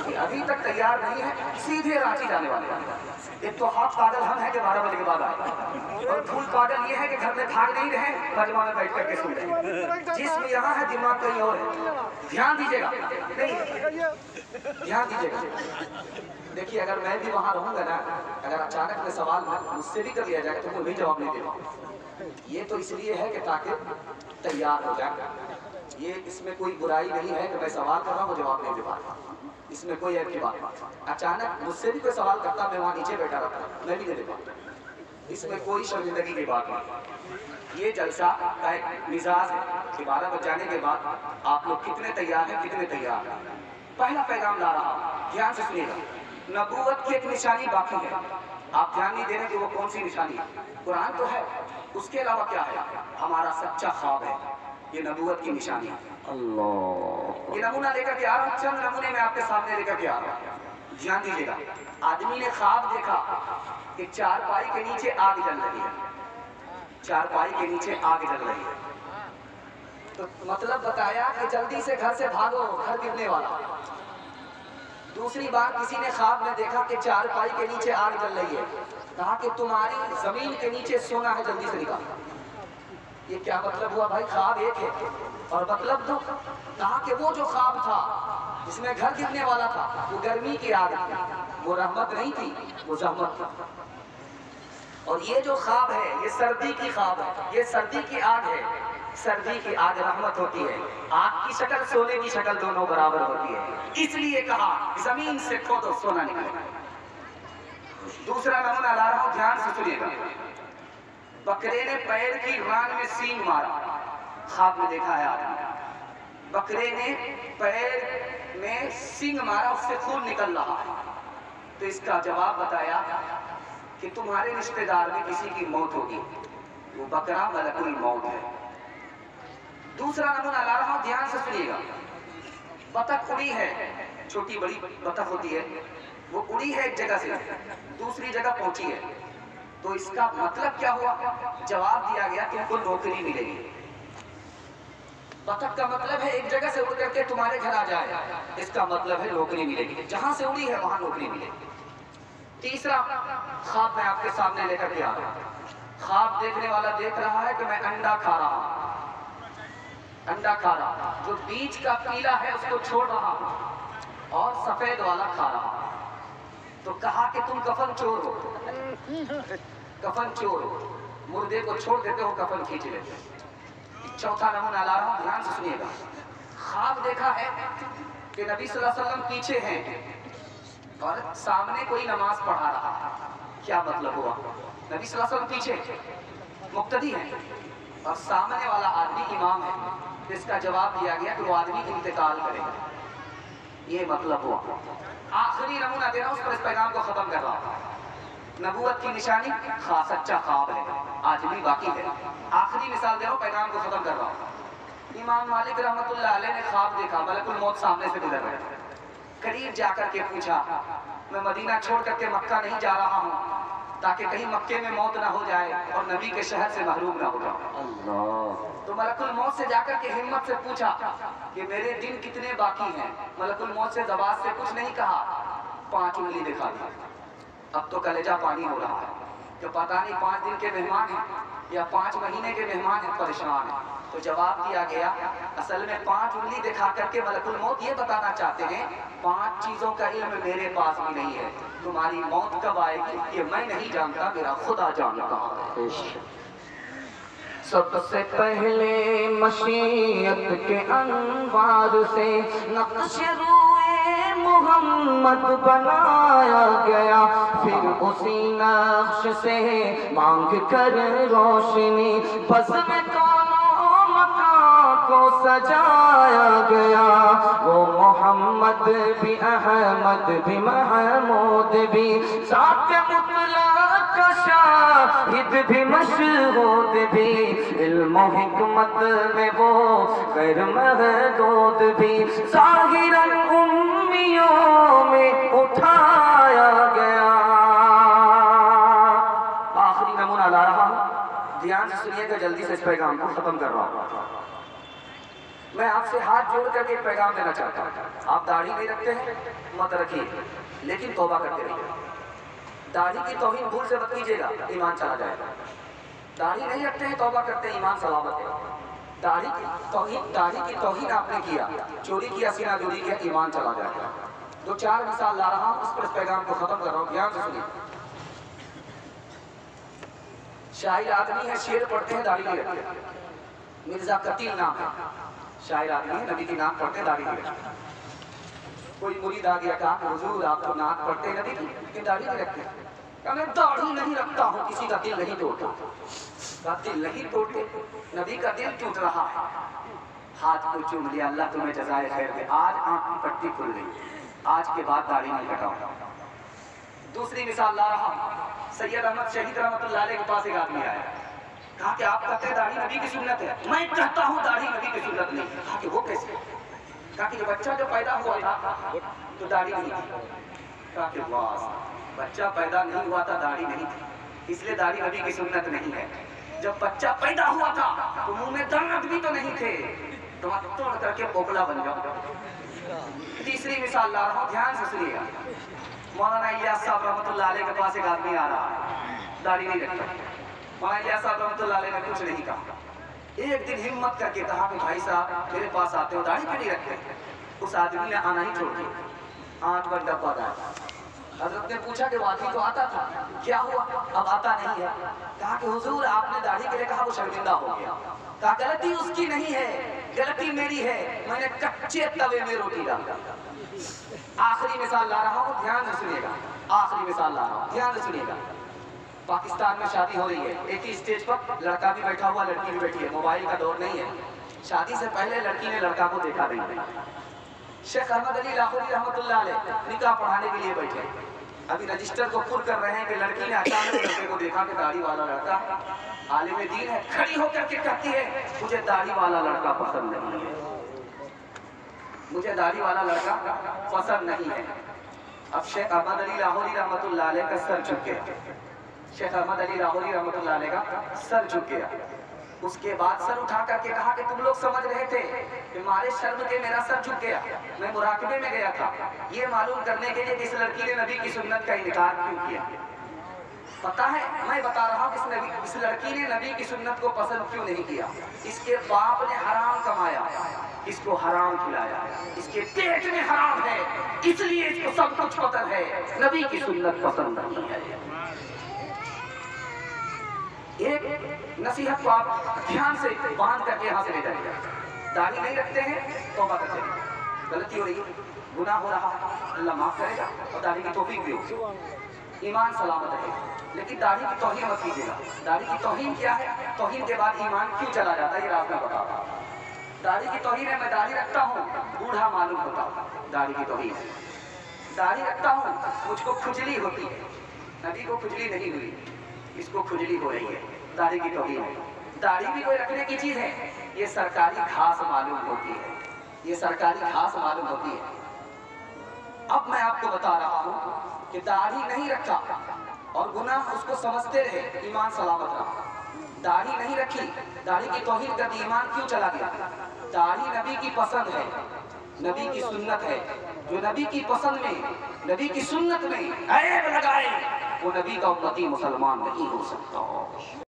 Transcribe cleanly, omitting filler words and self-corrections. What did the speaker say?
کہ ابھی تک تیار نہیں ہے، سیدھے رانچی جانے والے ہیں۔ ایک تو ہاتھ پاگل ہم ہیں کہ 12 بجے کے بعد آئے، اور پھول پاگل یہ ہے کہ گھر میں بھاگ نہیں رہے، مجمع میں بیٹھ کر کے سن رہے۔ جسم یہاں ہے، دماغ کہیں اور ہے۔ دھیان دیجیے گا، نہیں دھیان دیجیے گا۔ دیکھیے اگر میں بھی وہاں رہوں گا نا، اگر اچانک میں سوال مجھ سے بھی کر لیا جائے تو میں بھی جواب نہیں دے پاؤں۔ یہ تو اس لیے ہے کہ تاکہ تیار ہو جائے۔ یہ اس میں کوئی برائی نہیں ہے کہ میں سوال کر رہا ہوں وہ جواب نہیں دے پاتا، اس میں کوئی ایسی بات نہیں۔ اچانک مجھ سے بھی کوئی سوال کرتا، میں وہاں نیچے بیٹھا رہتا، میں بھی نہیں دے پاتا، اس میں کوئی شرمندگی کی بات نہیں۔ یہ جلسہ کا ایک مزاج ہے کہ 12 بج جانے کے بعد آپ لوگ کتنے تیار ہیں، کتنے تیار ہیں۔ پہلا پیغام لا رہا ہوں، دھیان سے سنیے گا۔ نبوت کی ایک نشانی باقی ہے، آپ دھیان نہیں دے رہے کہ وہ کون سی نشانی ہے۔ قرآن تو ہے، اس کے علاوہ کیا ہے؟ ہمارا سچا خواب ہے، یہ نبوت کی نشانی ہے۔ اللہ، یہ نمونہ لے کر کے آ رہا ہوں، چند نمونے میں آپ کے سامنے لے کر کے آ رہا ہوں، دھیان دیجیے گا۔ آدمی نے خواب دیکھا کہ چارپائی کے نیچے آگ جل رہی ہے، چارپائی کے نیچے آگ جل رہی ہے، تو مطلب بتایا کہ جلدی سے گھر سے بھاگو، گھر گرنے والا۔ دوسری بار کسی نے خواب میں دیکھا کہ چارپائی کے نیچے آگ جل رہی ہے، کہا کہ تمہاری زمین کے نیچے سونا ہے، جلدی سے نکال۔ یہ کیا مطلب ہوا بھائی؟ خواب ایک ہے اور مطلب دو۔ کہا کہ وہ جو خواب تھا جس میں گھر گرنے والا تھا وہ گرمی کی آگ تھی، وہ رحمت نہیں تھی، وہ زحمت تھی۔ اور یہ جو خواب ہے یہ سردی کی خواب ہے، یہ سردی کی آگ ہے۔ سردی کی آگ رحمت ہوتی ہے، آگ کی شکل سونے کی شکل دونوں برابر ہوتی ہے، اس لیے کہا زمین سے کھودو سونا نکلے گا۔ دوسرا نمونہ لا رہا ہوں، دھیان سے سنیے گا۔ بکرے نے پیر کی ران میں سینگ مارا، خواب میں دیکھا ہے آدمی، بکرے نے پیر میں سینگ مارا، اس سے خون نکل رہا ہے، تو اس کا جواب بتایا کہ تمہارے رشتہ دار میں کسی کی موت ہوگی، وہ بکرا ملک الموت ہے۔ دوسرا نمونہ لا رہا ہوں، دھیان سے سنیے گا۔ بطخ اڑی ہے، چھوٹی بڑی بطخ ہوتی ہے، وہ اڑی ہے ایک جگہ سے دوسری جگہ پہنچی ہے، تو اس کا مطلب کیا ہوا؟ جواب دیا گیا کہ ان کو نوکری ملے گی۔ بطخ کا مطلب ہے ایک جگہ سے اڑ کر کے تمہارے گھر آ جائے، اس کا مطلب ہے نوکری ملے گی، جہاں سے اڑی ہے وہاں نوکری ملے گی۔ تیسرا خواب میں آپ کے سامنے لے کر کے آ رہا ہوں۔ خواب دیکھنے والا دیکھ رہا ہے کہ میں انڈا کھا رہا ہوں، انڈا کھا رہا ہوں، جو بیچ کا پیلا ہے اس کو چھوڑ رہا ہوں اور سفید والا کھا رہا ہوں۔ تو کہا کہ تم کفن چور ہو، کفن چور ہو، مردے کو چھوڑ دیتے ہو، کفن کھینچ لیتے ہو۔ چوتھا نمونہ لا رہا ہوں، دھیان سے سنیے گا۔ خواب دیکھا ہے کہ نبی صلی اللہ علیہ وسلم پیچھے ہیں اور سامنے کوئی نماز پڑھا رہا ہے، کیا مطلب ہوا؟ نبی صلی اللہ علیہ وسلم پیچھے مقتدی ہیں اور سامنے والا آدمی امام ہے، اس کا جواب دیا گیا کہ وہ آدمی انتقال کرے گا، یہ مطلب ہوا۔ آخری نمونہ دے رہا ہوں، اس پر اس پیغام کو ختم کر رہا ہوں۔ نبوت کی نشانی خاص سچا خواب ہے، آج بھی باقی ہے۔ آخری مثال دے رہا ہوں، پیغام کو ختم کر رہا ہوں۔ امام مالک رحمۃ اللہ علیہ نے خواب دیکھا، ملک الموت سامنے سے گزر رہے تھے، قریب جا کر کے پوچھا میں مدینہ چھوڑ کر کے مکہ نہیں جا رہا ہوں تاکہ کہیں مکے میں موت نہ ہو جائے اور نبی کے شہر سے محروم نہ ہو جاؤں۔ اللہ، تو ملک الموت سے جا کر کے ہمت سے پوچھا کہ میرے دن کتنے باقی ہیں؟ ملک الموت سے زبان سے کچھ نہیں کہا، 5 انگلی دکھا دی۔ اب تو کلیجہ پانی ہو رہا ہے کہ پتہ نہیں 5 دن کے مہمان ہیں یا 5 مہینے کے مہمان ہیں، پریشان ہیں۔ تو جواب دیا گیا اصل میں 5 انگلی دکھا کر کے ملک الموت یہ بتانا چاہتے ہیں 5 چیزوں کا علم میرے پاس بھی نہیں ہے، تمہاری موت کب آئے گی یہ میں نہیں جانتا، میرا خدا جانتا ہے۔ سب سے پہلے مشیت کے انوار سے نقش روئے محمد بنایا گیا، پھر اسی نقش سے مانگ کر روشنی بزم کونوں مکان کو سجایا گیا۔ وہ محمد بھی احمد بھی محمود بھی ذات مطلق کا شاہد بھی مشہود بھی، علم و حکمت میں وہ غیر محدود بھی، ظاہراً امیوں میں اٹھایا گیا۔ آخری نمونہ لا رہا ہوں، دھیان سے سنیے گا، جلدی سے اس پیغام کو ختم کر رہا ہوں۔ میں آپ سے ہاتھ جوڑ کر کے ایک پیغام دینا چاہتا ہوں۔ آپ داڑھی نہیں رکھتے ہیں مت رکھیے، لیکن توبہ کرتے رہیے۔ داڑھی کی توہین بھول سے مت کیجیے گا، ایمان چلا جائے گا۔ داڑھی نہیں رکھتے ہیں توبہ کرتے ہیں، ایمان سلامت ہے۔ داڑھی کی توہین آپ نے کیا، چوری کیا، سینہ چوری کیا، ایمان چلا جائے گا۔ دو چار مثال لا رہا ہوں، اس پر اس پیغام کو ختم کر رہا ہوں، دھیان سے سنیے۔ شاعر آدمی ہے، شعر پڑھتے ہیں، داڑھی نہیں رکھتے۔ مرزا قتیل نام ہے، شاعر آدمی ہے، نبی کی نام پڑھتے ہیں، داڑھی نہیں رکھتے۔ کوئی مرید آ گیا کہا کہ حضور آپ تو نعت پڑھتے ہیں نبی کی، لیکن داڑھی نہیں رکھتے۔ کہا میں داڑھی نہیں رکھتا ہوں، کسی کا دل نہیں توڑتا۔ کہا دل نہیں توڑتے، نبی کا دل ٹوٹ رہا ہے۔ ہاتھ کو چوم لیا، اللہ تمہیں جزائے خیر دے۔ آج آنکھ کی پٹی کھل گئی، آج کے بعد داڑھی نہیں کٹاؤں۔ دوسری مثال لا رہا ہوں، سید احمد شہید رحمۃ اللہ علیہ کے پاس ایک آدمی آیا، کہا کہ آپ کہتے ہیں داڑھی نبی کی سنت ہے، میں کہتا ہوں داڑھی نبی کی سنت نہیں۔ کہا کہ وہ کیسے؟ کہا کہ جو بچہ جو پیدا ہوا تھا تو داڑھی نہیں تھی۔ کہا کہ واہ، بچہ پیدا نہیں ہوا تھا داڑھی نہیں تھی، اس لیے داڑھی نبی کی سنت نہیں ہے۔ جب بچہ پیدا ہوا تھا تو منہ میں دانت بھی تو نہیں تھے، تو توڑ کر کے پوپلا بن جاؤ۔ تیسری مثال لا رہا ہوں، دھیان سے سنیے گا۔ مولانا الیاس صاحب رحمۃ اللہ علیہ کے پاس ایک آدمی آ رہا ہے، داڑھی نہیں رکھتا۔ مولانا الیاس صاحب رحمۃ اللہ علیہ نے کچھ نہیں کہا۔ ایک دن ہمت کر کے کہا کہ بھائی صاحب میرے پاس آتے ہو، داڑھی کیوں نہیں رکھتے؟ اس آدمی نے آنا ہی چھوڑ دیا، آنکھ پر ڈبہ ڈالا۔ حضرت نے پوچھا کہ واقعی تو آتا تھا، کیا ہوا اب آتا نہیں ہے؟ کہا کہ حضور آپ نے داڑھی کے لیے کہا، وہ شرمندہ ہو گیا۔ کہا غلطی اس کی نہیں ہے، غلطی میری ہے، میں نے کچے توے میں روٹی ڈالا۔ آخری مثال لا رہا ہوں، دھیان سے سنیے گا، آخری مثال لا رہا ہوں، دھیان سے سنیے گا۔ پاکستان میں شادی ہو رہی ہے، ایک ہی اسٹیج پر لڑکا بھی بیٹھا ہوا، لڑکی بھی بیٹھی ہے، موبائل کا دور نہیں ہے۔ شادی سے پہلے لڑکی نے لڑکا کو دیکھا نہیں ہے۔ شیخ احمد علی لاہوری رحمۃ اللہ علیہ نکاح پڑھانے کے لیے بیٹھے، ابھی رجسٹر کو پر کر رہے ہیں کہ لڑکی نے اچانک لڑکے کو دیکھا کہ داڑھی والا لڑکا عالم دین ہے، کھڑی ہو کر کے کہتی ہے مجھے داڑھی والا لڑکا پسند نہیں ہے، مجھے داڑھی والا لڑکا پسند نہیں ہے۔ اب شیخ احمد علی لاہوری رحمۃ اللہ علیہ کا سر جھک گیا، شیخ احمد علی لاہوری رحمۃ اللہ علیہ کا سر جھک گیا۔ اس کے بعد سر اٹھا کر کے کہا کہ تم لوگ سمجھ رہے تھے کہ مارے شرم کے میرا سر جھک گیا، میں مراقبے میں گیا تھا یہ معلوم کرنے کے لیے کہ اس لڑکی نے نبی کی سنت کا انکار کیوں کیا۔ پتا ہے میں بتا رہا ہوں اس لڑکی نے نبی کی سنت کو پسند کیوں نہیں کیا۔ اس کے باپ نے حرام کمایا، اس کو حرام کھلایا، اس کے پیٹ میں حرام ہے، اس لیے اس کو سب کچھ پسند ہے، نبی کی سنت پسند نہیں ہے۔ ایک نصیحت کو آپ دھیان سے باندھ کر کے یہاں سے لے جائیے۔ داڑھی نہیں رکھتے ہیں، توبہ کرتے ہیں، غلطی ہو رہی ہے، گناہ ہو رہا ہے، اللہ معاف کرے گا اور داڑھی کی توفیق بھی ہوگی، ایمان سلامت رہے گا۔ لیکن داڑھی کی توہین مت کیجیے گا۔ داڑھی کی توہین کیا ہے؟ توہین کے بعد ایمان کیوں چلا جاتا ہے، یہ راز میں بتا رہا ہوں۔ داڑھی کی توہین ہے، میں داڑھی رکھتا ہوں، بوڑھا معلوم ہوتا ہوں، داڑھی کی توہین ہے۔ داڑھی رکھتا ہوں، مجھ کو کھجلی ہوتی ہے، نبی کو کھجلی نہیں ہوئی، اس کو کھجلی ہو رہی ہے، داڑھی کی توہین ہے۔ داڑھی بھی کوئی رکھنے کی چیز ہے، یہ سرکاری گھاس معلوم ہوتی ہے، یہ سرکاری گھاس معلوم ہوتی ہے۔ اب میں آپ کو بتا رہا ہوں کہ داڑھی نہیں رکھا اور گناہ اس کو سمجھتے رہے، ایمان سلامت رہا۔ داڑھی نہیں رکھی، داڑھی کی توہین کر دی، ایمان کیوں چلا گیا؟ داڑھی نبی کی پسند ہے، نبی کی سنت ہے، جو نبی کی پسند میں، نبی کی سنت میں عیب لگائے وہ نبی کا امتی مسلمان نہیں ہو سکتا۔